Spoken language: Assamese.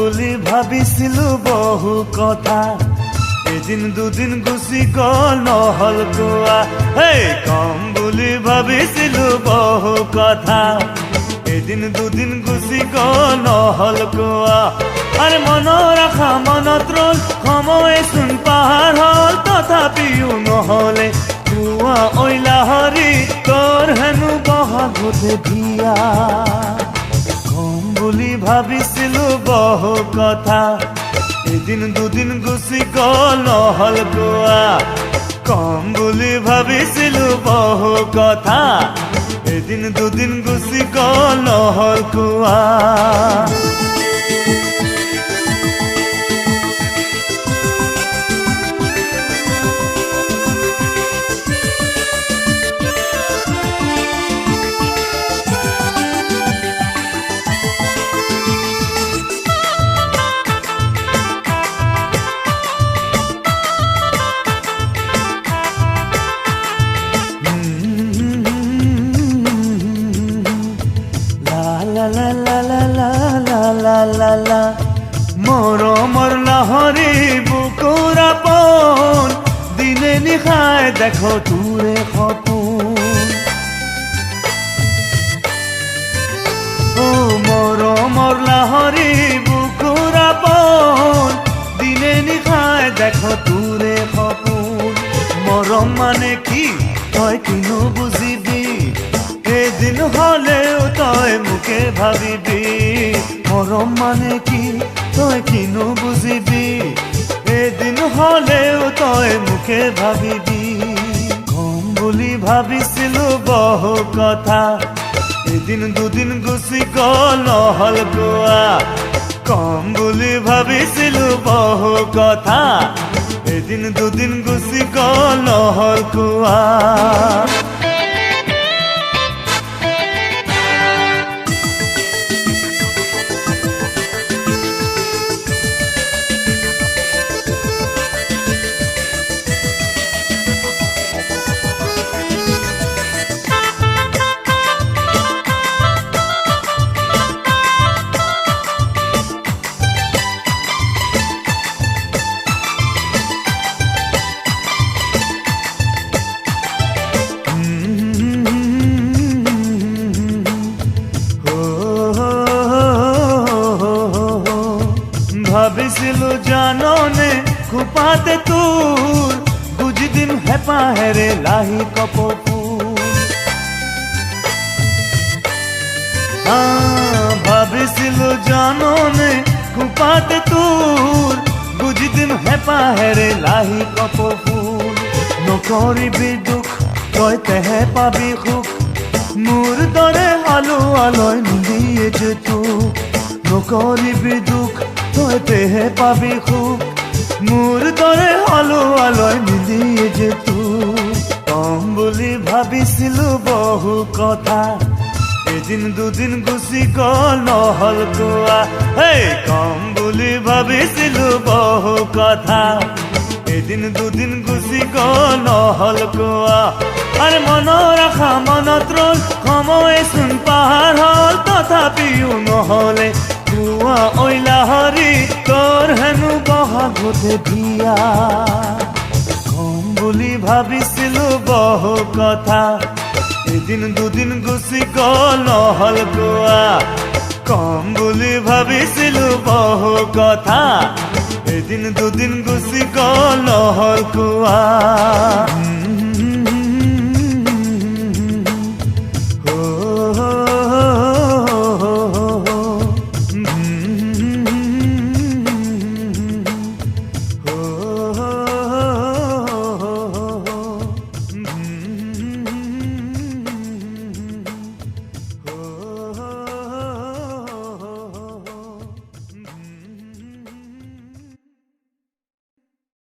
বুলি ভাবিছিলো বহু কথা, এদিন দুদিন গুচি গ'ল নহ'ল কোৱা। কম বুলি ভাবিছিলো বহু কথা, এদিন দুদিন গুচি গ'ল নহ'ল কোৱা। আৰে মনৰ আশা মনত ৰ'ল, সময়েচোন পাহাৰ হ'ল, তথাপিও নহ'লে কোৱা। ঐ লাহৰি তোৰ হেনো বহাগতে বিয়া। কম বুলি ভাবিছিলো বহু কথা, এদিন দুদিন গুচি গ'ল নহ'ল কোৱা। কম বুলি ভাবিছিলো বহু কথা, এদিন দুদিন গুচি গ'ল নহ'ল কোৱা। মৰমৰ লাহৰি বুকুৰ আপোন, দিনে নিশাই দেখো তোৰে সপোন। মৰমৰ লাহৰি বুকুৰ আপোন, দিনে নিশাই দেখো তোৰে সপোন। মৰম মানে কি তই কিনো বুজিবি, এদিন হ'লেও তই মোকে ভাবিবি। মৰম মানে কি তই কিনো বুজিবি, এদিন হ'লেও তই মোকে ভাবিবি। কম বুলি ভাবিছিলো বহু কথা, এদিন দুদিন গুচি গ'ল নহ'ল কোৱা। কম বুলি ভাবিছিলো বহু কথা, এদিন দুদিন গুচি গ'ল নহ'ল কোৱা। ভাবিছিলো জাননে খোপাতে তোৰ, বুজি দিম হেঁপাহেৰে লাহি কপৌ ফুল। ভাবিছিলো জাননে খোপাতে তোৰ, বুজি দিম হেঁপাহেৰে লাহি কপৌ ফুল। নকৰিবি দুখ তই তেহে পাবি সুখ, মোৰ দৰে আলুৱালৈ নিদিয়ে যে তোক। নকৰিবি দুখ তই তেহে পাবি সুখ, মোৰ দৰে আলুৱালৈ নিদিয়ে যে তোক। কম বুলি ভাবিছিলো বহু কথা, এদিন দুদিন গুচি গ'ল নহ'ল কোৱা। কম বুলি ভাবিছিলো বহু কথা, এদিন দুদিন গুচি গ'ল নহ'ল কোৱা। আৰে মনৰ আশা মনত ৰ'ল, সময়েচোন পাহাৰ হ'ল, তথাপিও নহ'লে কোৱা। ঐ লাহৰি তোৰ হেনো বহাগতে বিয়া। কম বুলি ভাবিছিলো বহু কথা, এদিন দুদিন গুচি গ'ল নহ'ল কোৱা। কম বুলি ভাবিছিলো বহু কথা, এদিন দুদিন গুচি গ'ল নহ'ল কোৱা।